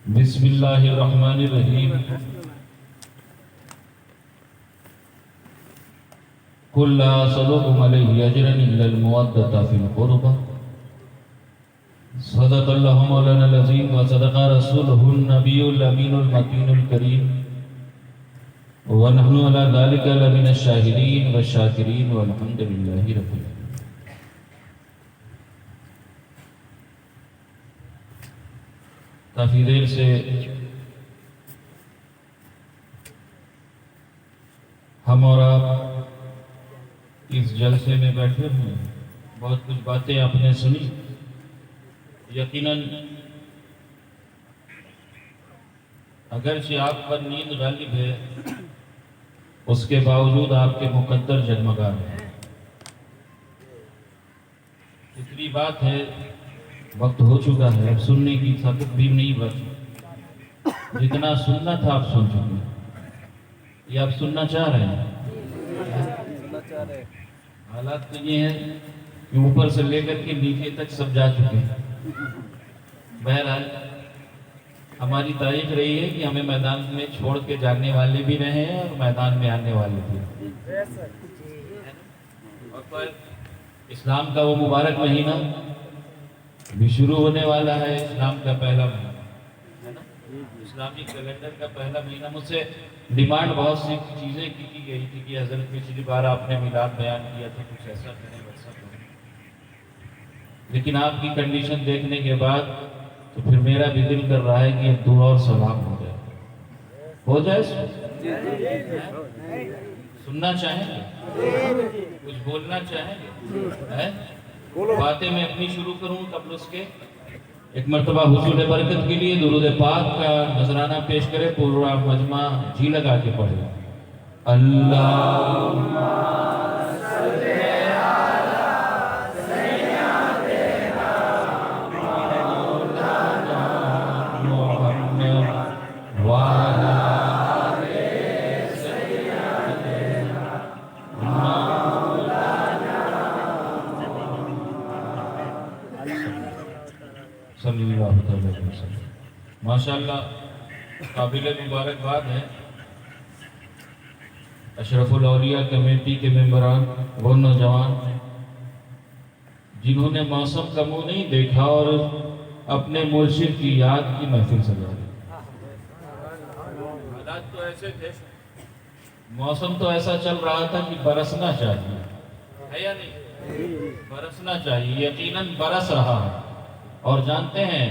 بسم اللہ الرحمن الرحیم قل لا أسألكم عليه أجرا إلا المودة في القربى صدق الله مولانا العظيم وصدق رسوله النبي الأمين المكين الكريم ونحن على ذلك لمن الشاهدين والشاكرين والحمد لله رب العالمين. کافی دیر سے ہم اور آپ اس جلسے میں بیٹھے ہوئے ہیں. بہت کچھ باتیں آپ نے سنی. یقیناً اگرچہ آپ پر نیند غالب ہے اس کے باوجود آپ کے مقدر جگمگا رہے ہیں. اتنی بات ہے، وقت ہو چکا ہے، اب سننے کی طاقت بھی نہیں بچی. جتنا سننا تھا آپ سن چکے. یہ آپ سننا چاہ رہے ہیں؟ حالات تو یہ ہیں کہ اوپر سے لے کر کے نیچے تک سب جا چکے ہیں. بہرحال ہماری تاریخ رہی ہے کہ ہمیں میدان میں چھوڑ کے جانے والے بھی رہے ہیں اور میدان میں آنے والے بھی. اور اسلام کا وہ مبارک مہینہ بھی شروع ہونے والا ہے. اسلام کا پہلا مہینہ ہے نا، اسلامی کیلنڈر کا پہلا مہینہ. مجھ سے ڈیمانڈ بہت سی چیزیں کی گئی تھی کہ حضرت پچھلی بار آپ نے میلاد بیان کیا تھا، کچھ ایسا کریں ویسا کریں. لیکن آپ کی کنڈیشن دیکھنے کے بعد تو پھر میرا بھی دل کر رہا ہے کہ ایک دعا اور سلام ہو جائے. ہو جائے؟ سننا چاہیں گے؟ کچھ بولنا چاہیں گے؟ باتیں میں اپنی شروع کروں قبل اس کے ایک مرتبہ حضور برکت کے لیے درود پاک کا نذرانہ پیش کرے. پورا مجمع جی لگا کے پڑھے. اللہم صلی علی سیدنا مولانا محمد وعلی آلِ سیدنا صلی اللہ علیہ وسلم. ماشاءاللہ قابل مبارکباد ہے اشرف الاولیاء کمیٹی کے ممبران، وہ نوجوان جنہوں نے موسم کا منہ نہیں دیکھا اور اپنے مرشد کی یاد کی محفل سجا دی. حالات تو ایسے تھے، موسم تو ایسا چل رہا تھا کہ برسنا چاہیے، ہے یا نہیں؟ برسنا چاہیے. یقیناً برس رہا ہے. اور جانتے ہیں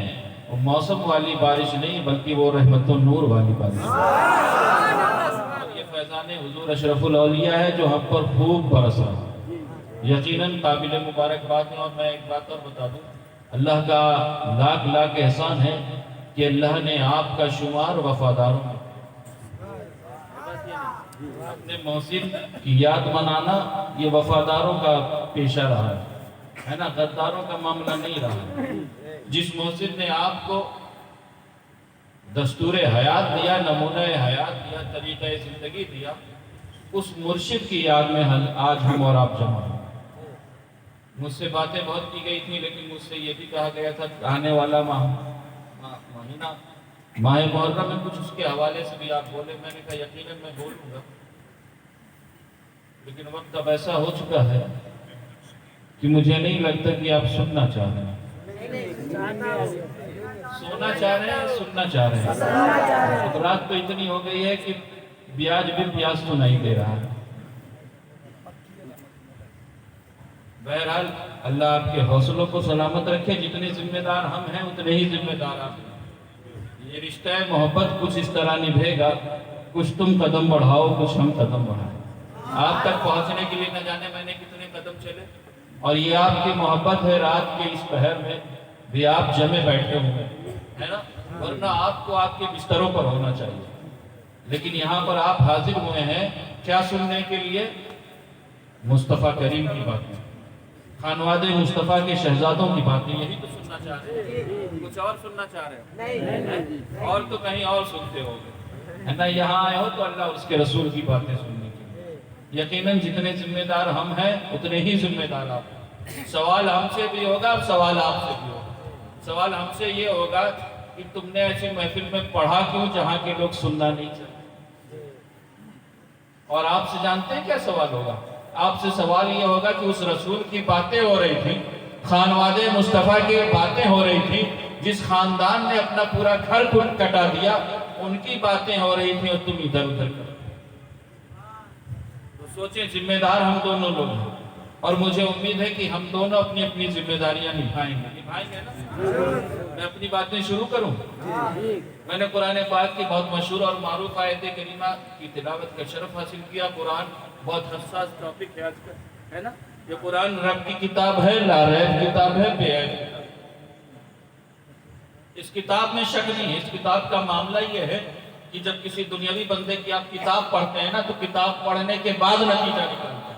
وہ موسم والی بارش نہیں بلکہ وہ رحمت و نور والی بارش ہے. یہ فیضان حضور اشرف الاولیاء ہے جو ہم پر خوب برس رہا ہے. یقیناً قابل مبارکباد ہے. اور میں ایک بات اور بتا دوں، اللہ کا لاکھ لاکھ احسان ہے کہ اللہ نے آپ کا شمار وفاداروں میں. اپنے محسن کی یاد منانا یہ وفاداروں کا پیشہ رہا ہے نا، غداروں کا معاملہ نہیں رہا. جس محسن نے آپ کو دستور حیات دیا، نمونہ حیات دیا، طریقہ زندگی دیا، اس مرشد کی یاد میں آج ہم اور آپ جمع ہیں. مجھ سے باتیں بہت کی گئی تھیں لیکن مجھ سے یہ بھی کہا گیا تھا کہ آنے والا مہینہ ماہ محرم میں کچھ اس کے حوالے سے بھی آپ بولے. میں نے کہا یقیناً میں بولوں گا، لیکن وقت اب ایسا ہو چکا ہے کہ مجھے نہیں لگتا کہ آپ سننا چاہ رہے ہیں. سونا چاہ رہے ہیں، سننا چاہ رہے ہیں. رات تو اتنی ہو گئی ہے کہ بیاج بھی پیاس تو نہیں دے رہا ہے. بہرحال اللہ آپ کے حوصلوں کو سلامت رکھے. جتنے ذمہ دار ہم ہیں اتنے ہی ذمہ دار آپ ہیں. یہ رشتہ محبت کچھ اس طرح نبھے گا، کچھ تم قدم بڑھاؤ کچھ ہم قدم بڑھائیں. آپ تک پہنچنے کے لیے نہ جانے میں نے کتنے قدم چلے. اور یہ آپ کی محبت ہے. رات کے اس پہر میں بھی آپ جمے بیٹھے ہوئے ہے نا، ورنہ آپ کو آپ کے بستروں پر ہونا چاہیے. لیکن یہاں پر آپ حاضر ہوئے ہیں کیا سننے کے لیے؟ مصطفیٰ کریم کی باتیں، خانواد مصطفیٰ کے شہزادوں کی باتیں. یہی تو سننا چاہ رہے ہیں، کچھ اور سننا چاہ رہے ہیں؟ اور تو کہیں اور سنتے ہو گے ہے نا. یہاں آئے ہو تو اللہ اور اس کے رسول کی باتیں سننے کے لیے. یقیناً جتنے ذمہ دار ہم ہیں اتنے ہی ذمہ دار آپ ہیں. سوال ہم سے بھی ہوگا، سوال آپ سے بھی ہوگا. سوال ہم سے یہ ہوگا کہ تم نے ایسی محفل میں پڑھا کیوں جہاں کے لوگ سننا نہیں چاہتے؟ اور آپ سے جانتے ہیں کیا سوال ہوگا؟ آپ سے سوال یہ ہوگا کہ اس رسول کی باتیں ہو رہی تھی، خانواد مصطفیٰ کی باتیں ہو رہی تھی، جس خاندان نے اپنا پورا گھر کٹا دیا، ان کی باتیں ہو رہی تھی اور تم ادھر ادھر کر۔ تو سوچیں، ذمہ دار ہم دونوں لوگ ہیں، اور مجھے امید ہے کہ ہم دونوں اپنی اپنی ذمہ داریاں نبھائیں گے نا؟ میں اپنی باتیں شروع کروں۔ میں نے قرآن پاک کی بہت مشہور اور معروف آیت کریمہ کی تلاوت کا شرف حاصل کیا۔ قرآن بہت حساس ٹاپک ہے آج کا، ہے نا؟ یہ قرآن رب کی کتاب ہے، لا ریب کتاب ہے، بے عیب کتاب۔ اس کتاب میں شک نہیں ہے۔ اس کتاب کا معاملہ یہ ہے کہ جب کسی دنیاوی بندے کی آپ کتاب پڑھتے ہیں نا، تو کتاب پڑھنے کے بعد نتیجہ نکلتا ہے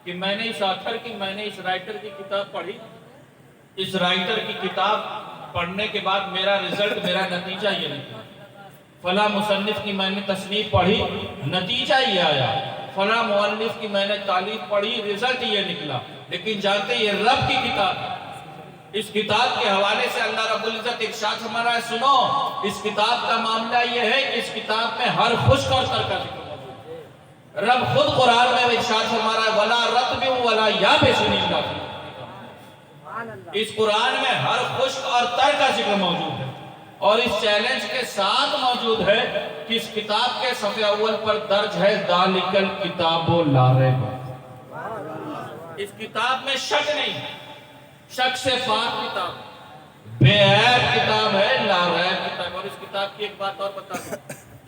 کہ میں نے اس آتھر کی، میں نے اس رائٹر کی کتاب پڑھی، اس رائٹر کی کتاب پڑھنے کے بعد میرا رزلٹ، میرا نتیجہ یہ نکلا۔ فلاں مصنف کی میں نے تصنیف پڑھی، نتیجہ یہ آیا۔ فلاں مؤلف کی میں نے تالیف پڑھی، رزلٹ یہ نکلا۔ لیکن جانتے یہ رب کی کتاب ہے۔ اس کتاب کے حوالے سے اللہ رب العزت ارشاد فرما رہا ہے، سنو، اس کتاب کا معاملہ یہ ہے کہ اس کتاب میں ہر خشک اور تر کا ذکر موجود ہے۔ رب خود قرآن میں ارشاد فرما رہا ہے، وَلَا رَطْبٍ وَلَا يَابِسٍ إِلَّا فِي کتاب۔ اس قرآن میں ہر خشک اور تر کا ذکر موجود ہے، اور اس چیلنج کے ساتھ موجود ہے کہ اس کتاب کے صفحہ اول پر درج ہے، ذَلِكَ الْكِتَابُ لَا رَيْبَ۔ اس کتاب میں شک نہیں، شک سے پاک کتاب، بے عیب کتاب ہے، لا ریب کتاب۔ اور اس کتاب کی ایک بات اور بتا دوں،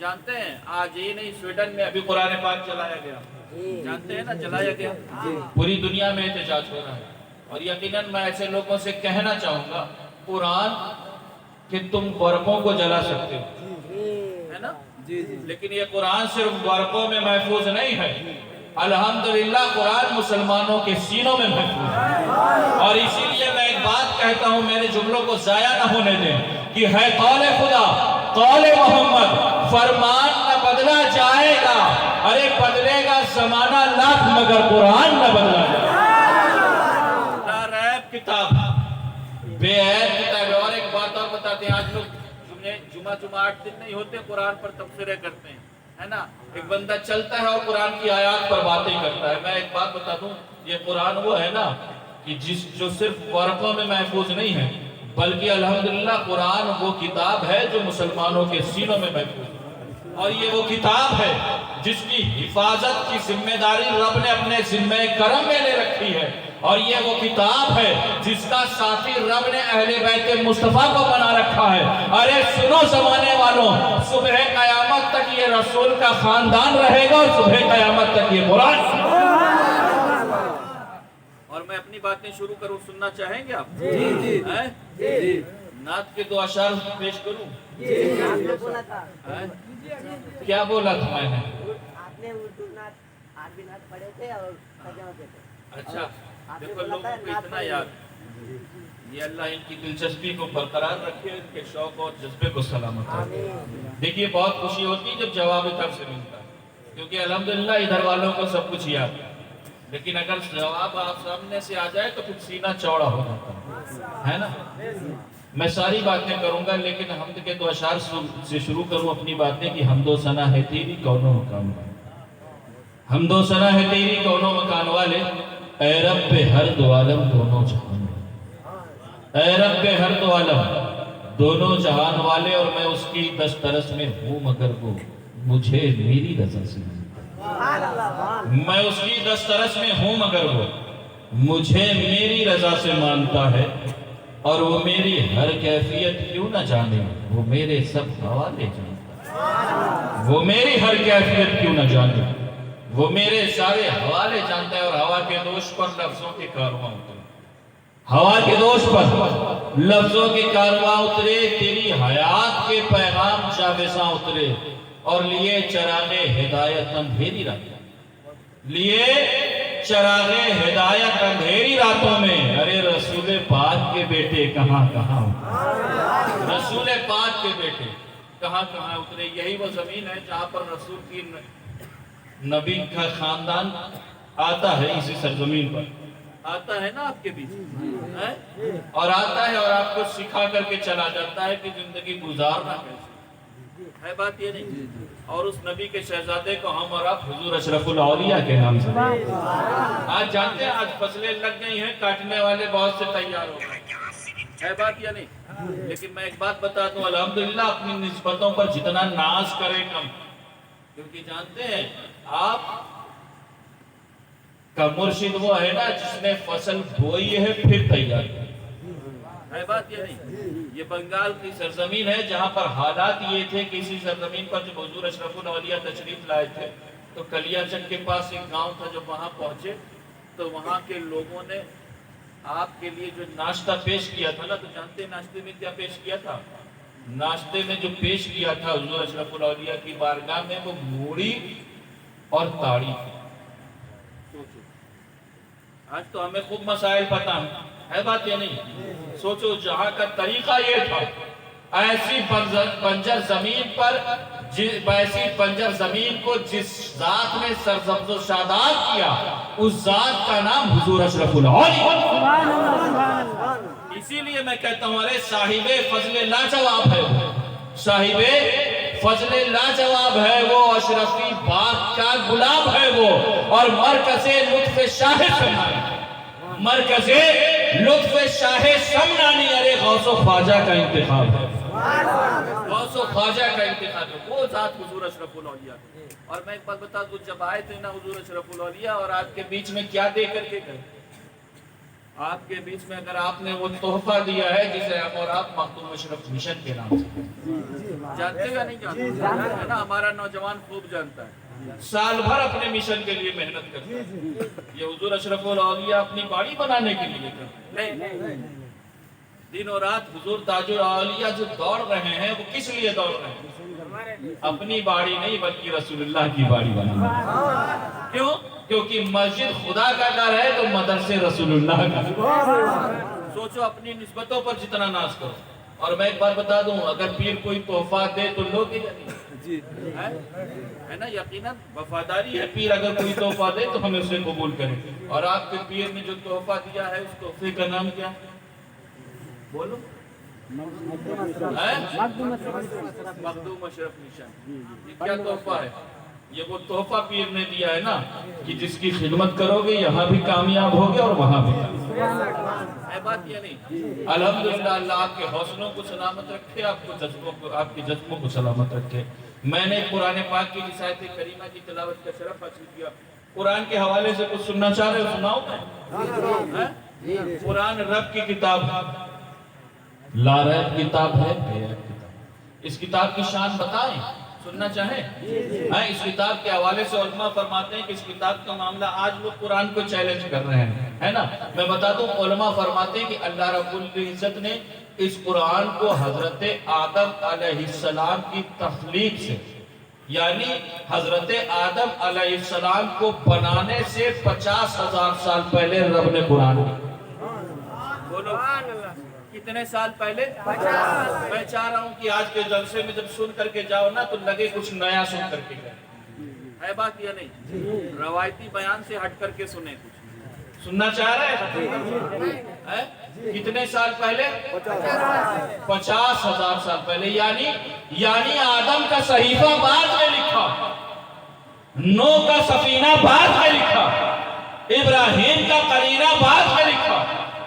جانتے ہیں آج یہ نہیں، سویڈن میں ابھی قرآن پاک چلایا گیا، جانتے ہیں نا، چلایا گیا، پوری دنیا میں احتجاج ہو رہا ہے۔ اور یقیناً میں ایسے لوگوں سے کہنا چاہوں گا، قرآن کہ تم ورقوں کو جلا سکتے ہو، ہے نا، لیکن یہ قرآن صرف ورقوں میں محفوظ نہیں ہے۔ الحمدللہ قرآن مسلمانوں کے سینوں میں محفوظ ہے۔ اور اسی لیے میں ایک بات کہتا ہوں، میرے جملوں کو ضائع نہ ہونے دیں، کہ ہے قول خدا، قول محمد، فرمان نہ بدلا جائے گا، ارے بدلے گا زمانہ لاکھ مگر قرآن نہ بدلا جائے گا۔ لا ریب کتاب، بے عیب کتاب۔ اور ایک بات اور بتاتے ہیں، آج لوگ جمعہ 8 دن نہیں ہوتے، قرآن پر تبصرے کرتے ہیں، ہے نا؟ ایک بندہ چلتا ہے اور قرآن کی آیات پر باتیں کرتا ہے۔ میں ایک بات بتا دوں، یہ قرآن وہ ہے نا کہ جو صرف ورقوں میں محفوظ نہیں ہے، بلکہ الحمدللہ قرآن وہ کتاب ہے جو مسلمانوں کے سینوں میں محفوظ ہے۔ اور یہ وہ کتاب ہے جس کی حفاظت کی ذمہ داری رب نے اپنے ذمہ کرم میں لے رکھی ہے۔ اور یہ وہ کتاب ہے جس کا ساتھی رب نے اہل بیت مصطفیٰ کو بنا رکھا ہے۔ ارے سنو زمانے والوں، صبح قیامت تک یہ رسول کا خاندان رہے گا، اور صبح قیامت تک یہ قرآن۔ اور میں اپنی باتیں شروع کروں، سننا چاہیں گے آپ؟ جی۔ نعت کے 2 اشعار پیش کروں؟ کیا بولا تھا میں نے؟ آپ نے اردو نعت، عربی نعت پڑھے تھے اور ترجمہ دیتے تھے۔ اچھا، دیکھو لوگوں کو اتنا یاد، یہ اللہ ان کی دلچسپی کو برقرار رکھے، ان کے شوق اور جذبے کو سلامت رکھے۔ دیکھیے بہت خوشی ہوتی ہے جب جواب طرف سے ملتا ہے، کیونکہ الحمدللہ ادھر والوں کو سب کچھ یاد ہے، لیکن اگر جواب آپ سامنے سے آ جائے تو پھر سینہ چوڑا ہو جاتا ہے نا؟ میں ساری باتیں کروں گا، لیکن حمد کے 2 اشعار سے شروع کروں اپنی باتیں کہ حمد و ثنا ہے تیری کونوں مکان والے، حمد و ثنا ہے تیری کونوں مکان والے، اے رب ہر دو عالم دونوں جہان والے، اے رب ہر دو عالم دونوں جہان والے۔ اور میں اس کی دسترس میں ہوں مگر وہ مجھے میری رضا سے، میں اس کی دسترس میں ہوں مگر وہ مجھے میری رضا سے مانتا ہے، اور وہ میری ہر کیفیت کیوں نہ جانے، وہ میرے سب حوالے جانتا ہے، وہ میری ہر کیفیت کیوں نہ جانے، وہ میرے سارے حوالے جانتا ہے۔ اور ہوا کے دوش پر لفظوں کے کارواں اترے، ہوا کے دوش پر لفظوں کے کارواں اترے، تیری حیات کے پیغام شابساں اترے، اور لیے چراغ ہدایت اندھیری راتوں، لیے چراغ ہدایت اندھیری راتوں میں، ارے رسول پاک کے بیٹے کہاں کہاں اترے، رسول پاک کے بیٹے کہاں کہاں اترے۔ یہی وہ زمین ہے جہاں پر رسول کی نبی کا خاندان آتا ہے، اسی سرزمین پر آتا ہے نا آپ کے بیچ میں، اور آتا ہے اور آپ کو سکھا کر کے چلا جاتا ہے کہ زندگی گزارنا کیسے ہے، بات یہ نہیں۔ اور اس نبی کے شہزادے کو ہم اور آپ حضور اشرف الاولیاء کے نام سے آج جانتے ہیں، آج فصلیں لگ گئی ہیں، کاٹنے والے بہت سے تیار ہو گئے، ہے بات یا نہیں؟ لیکن میں ایک بات بتا دوں، الحمدللہ اپنی نسبتوں پر جتنا ناز کرے کم، کیونکہ جانتے ہیں آپ کا مرشد وہ ہے نا جس نے فصل بوئی ہے پھر تیار ہے، بات یہ نہیں۔ یہ بنگال کی سرزمین ہے جہاں پر حالات یہ تھے کہ اسی سرزمین پر جب حضور اشرف الاولیاء تشریف لائے تھے تو کلیا چک کے پاس ایک گاؤں تھا، جب وہاں پہنچے تو وہاں کے لوگوں نے آپ کے لیے جو ناشتہ پیش کیا تھا نا، تو جانتے ہیں ناشتے میں کیا پیش کیا تھا؟ ناشتے میں جو پیش کیا تھا حضور اشرف الاولیاء کی بارگاہ میں، وہ موڑی اور تاڑی تھی۔ سوچو، آج تو ہمیں خوب مسائل پتہ ہے بات یہ نہیں۔ سوچو جہاں کا طریقہ یہ تھا، ایسی بنجر زمین پر، ایسی بنجر زمین کو جس ذات نے سرسبز و شاداب کیا، اس ذات کا نام حضور اشرف الاولیاء۔ اسی لیے میں کہتا ہوں، ارے صاحب فضل لاجواب ہے وہ، صاحب فضل لاجواب ہے وہ، اشرفی باغ کا گلاب ہے وہ، اور مرکز لطف شاہ سمنانی، مرکز لطف شاہ سمنانی، ارے غوث و خواجہ کا انتخاب ہے، غوث و خواجہ کا انتخاب ہے، وہ ذات حضور اشرف الاولیاء۔ اور میں ایک بات بتا دوں، جب آئے تھے نا حضور اشرف الاولیاء، اور آپ کے بیچ میں کیا دے کر کے گئے؟ آپ کے بیچ میں اگر آپ نے وہ تحفہ دیا ہے جسے ہم اور آپ مختوم اشرف مشن کے نام سے جانتے یا نہیں جانتے، ہے نا؟ ہمارا نوجوان خوب جانتا ہے، سال بھر اپنے مشن کے لیے محنت کرتا ہے۔ یہ حضور اشرف الاولیاء اپنی باڑی بنانے کے لیے کرتے ہیں، نہیں، دن اور رات حضور تاج الاولیاء جو دوڑ رہے ہیں وہ کس لیے دوڑ رہے ہیں؟ اپنی باڑی نہیں بلکہ رسول اللہ کی باڑی بنانا۔ کیوں؟ کیونکہ مسجد خدا کا گھر ہے تو مدرسے رسول اللہ کا۔ سوچو اپنی نسبتوں پر جتنا ناز کرو۔ اور میں ایک بات بتا دوں، اگر پیر کوئی تحفہ دے تو لوگ ہے نا، یقیناً وفاداری ہے، پیر اگر کوئی تحفہ دے تو ہمیں اسے قبول کریں۔ اور آپ کے پیر نے جو تحفہ دیا ہے اس تحفے کا نام کیا؟ بولو، مخدوم اشرف نشان۔ یہ کیا تحفہ ہے؟ یہ وہ تحفہ پیر نے دیا ہے نا کہ جس کی خدمت کرو گے یہاں بھی کامیاب ہوگے اور وہاں بھی کامیاب ہے، بات یہ نہیں۔ الحمدللہ اللہ آپ کے حوصلوں کو سلامت رکھے، آپ کے جذبوں کو سلامت رکھے۔ میں نے قرآن پاک کی رسالت کریمہ کی تلاوت کا شرف حاصل کیا۔ قرآن کے حوالے سے کچھ سننا چاہ رہے ہو؟ سناؤ میں؟ قرآن رب کی کتاب ہے، لا ریب کتاب ہے، بے عیب کتاب۔ اس کتاب کی شان بتائیں، سننا چاہیں؟ اس کتاب کے حوالے سے علماء فرماتے ہیں کہ اس کتاب کا معاملہ آج وہ قرآن کو چیلنج کر رہے ہیں، ہے نا؟ میں بتا دوں، علماء فرماتے ہیں کہ اللہ رب العزت نے اس قرآن کو حضرت آدم علیہ السلام کی تخلیق سے، یعنی حضرت آدم علیہ السلام کو بنانے سے 50,000 سال پہلے رب نے قرآن بولو کتنے سال پہلے؟ 50۔ میں چاہ رہا ہوں کہ آج کے جلسے میں جب سن کر کے جاؤ نا تو لگے کچھ نیا سن کر کے گئے، ہے بات یہ نہیں؟ روایتی بیان سے ہٹ کر کے سنیں، کچھ سننا چاہ رہے ہیں؟ کتنے سال پہلے؟ 50,000 سال پہلے، یعنی آدم کا صحیفہ بعد میں لکھا، نوح کا سفینہ بعد میں لکھا، ابراہیم کا قرینہ بعد میں لکھا،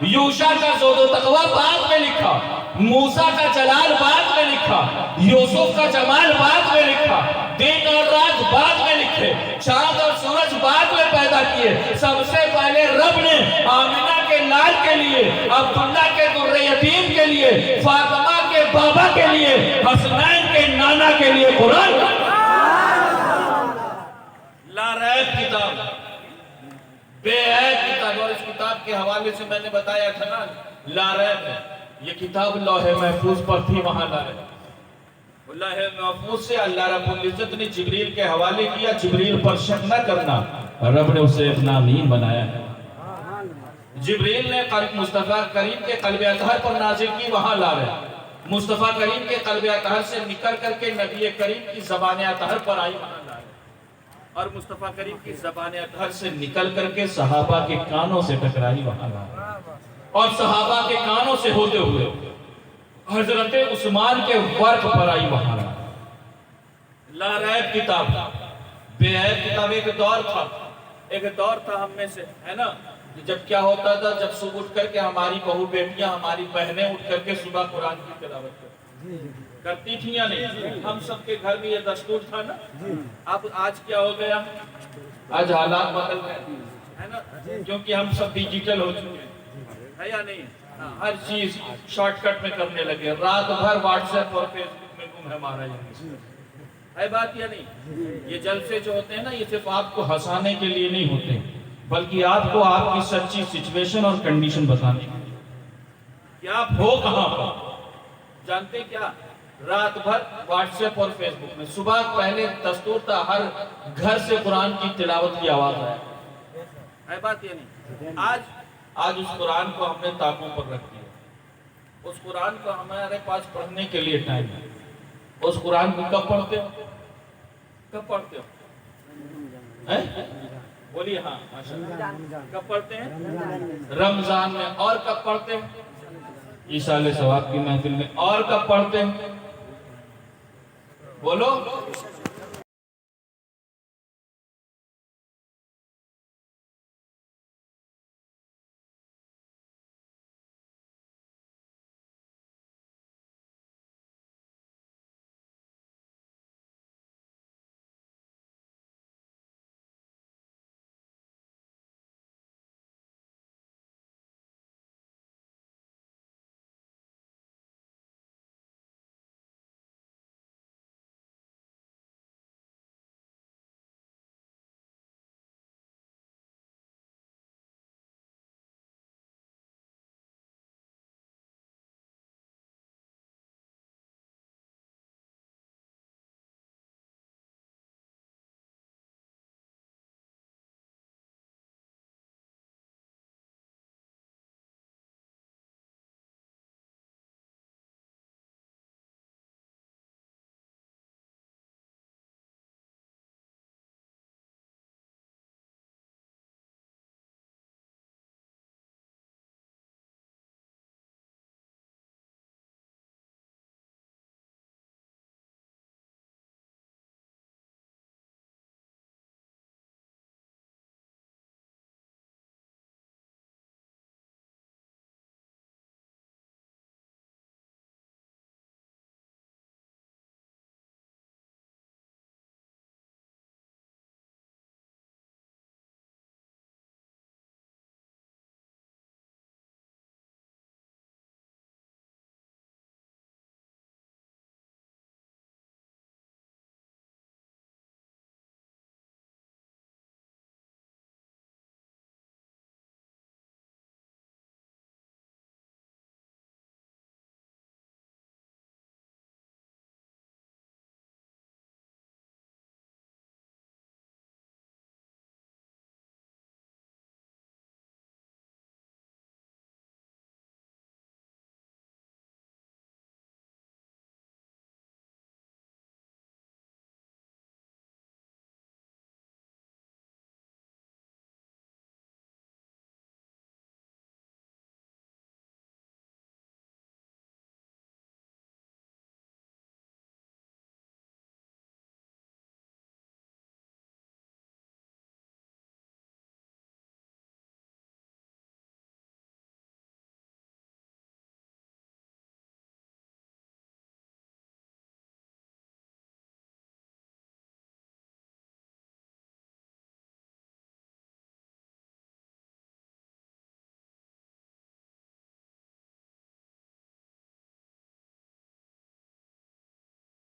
یوشع کا زہد و تقویٰ بعد میں لکھا، موسیٰ کا جلال بعد میں لکھا، یوسف کا جمال بعد میں لکھا، دن اور رات بعد میں لکھے، چاند اور سورج بعد میں پیدا کیے۔ سب سے پہلے رب نے آمنہ کے لال کے لیے، عبداللہ کے در یتیم کے لیے، فاطمہ کے بابا کے لیے، حسنین کے نانا کے لیے قرآن لا ریب کتاب، بے عیب کتاب۔ اور اس کتاب کے حوالے سے میں نے بتایا تھا نا، لا ریب ہے، یہ کتاب لوح محفوظ پر تھی، وہاں لا ریب۔ لوح محفوظ سے اللہ رب العزت نے جبریل کے حوالے کیا، جبریل پر شک نہ کرنا، رب نے اسے اپنا امین بنایا ہے۔ جبریل نے مصطفیٰ کریم کے قلب اطہر پر نازل کی، وہاں لا ریب۔ مصطفیٰ کریم کے قلب اطہر سے نکل کر کے نبی کریم کی زبان اطہر پر آئی، وہاں لا ریب۔ اور مصطفیٰ کریم کی زبان اطہر سے نکل کر کے صحابہ کے کانوں سے ٹکرائی وہاں اور صحابہ کے کانوں سے ہوتے ہوئے حضرت عثمان کے ورق پر آئی وہاں لا ریب کتاب، بے عیب کتاب۔ ایک دور تھا ہم میں سے، ہے نا، جب کیا ہوتا تھا، جب صبح اٹھ کر کے ہماری بہو بیٹیاں، ہماری بہنیں اٹھ کر کے صبح قرآن کی تلاوت کرتی تھیں یا نہیں؟ ہم سب کے گھر میں یہ دستور تھا نا۔ اب آج کیا ہو گیا؟ آج حالات بدل گئے، ہے نا، کیونکہ ہم سب ڈیجیٹل ہو چکے ہیں، ہے یا نہیں؟ ہر چیز شارٹ کٹ میں کرنے لگے، رات بھر واٹس ایپ اور فیس بک میں گم ہے ہمارا ہے بات یا نہیں؟ یہ جلسے جو ہوتے ہیں نا، یہ صرف آپ کو ہنسانے کے لیے نہیں ہوتے، بلکہ آپ کو آپ کی سچی سچویشن اور کنڈیشن بتانے کے لیے کہ آپ ہو کہاں پر۔ جانتے کیا؟ رات بھر واٹس ایپ اور فیس بک میں، صبح پہلے دستور تھا ہر گھر سے قرآن کی تلاوت کی آواز آئے، ہے بات یا نہیں؟ آج اس قرآن کو ہم نے طاقوں پر رکھ دیا۔ اس قرآن کو ہمارے پاس پڑھنے کے لیے ٹائم ہے۔ اس قرآن کو کب پڑھتے ہو؟ کب پڑھتے ہو؟ بولیے ہاں، کب پڑھتے ہیں؟ رمضان میں۔ اور کب پڑھتے ہیں؟ ایصال ثواب کی محفل میں۔ اور کب پڑھتے ہیں؟ بولو۔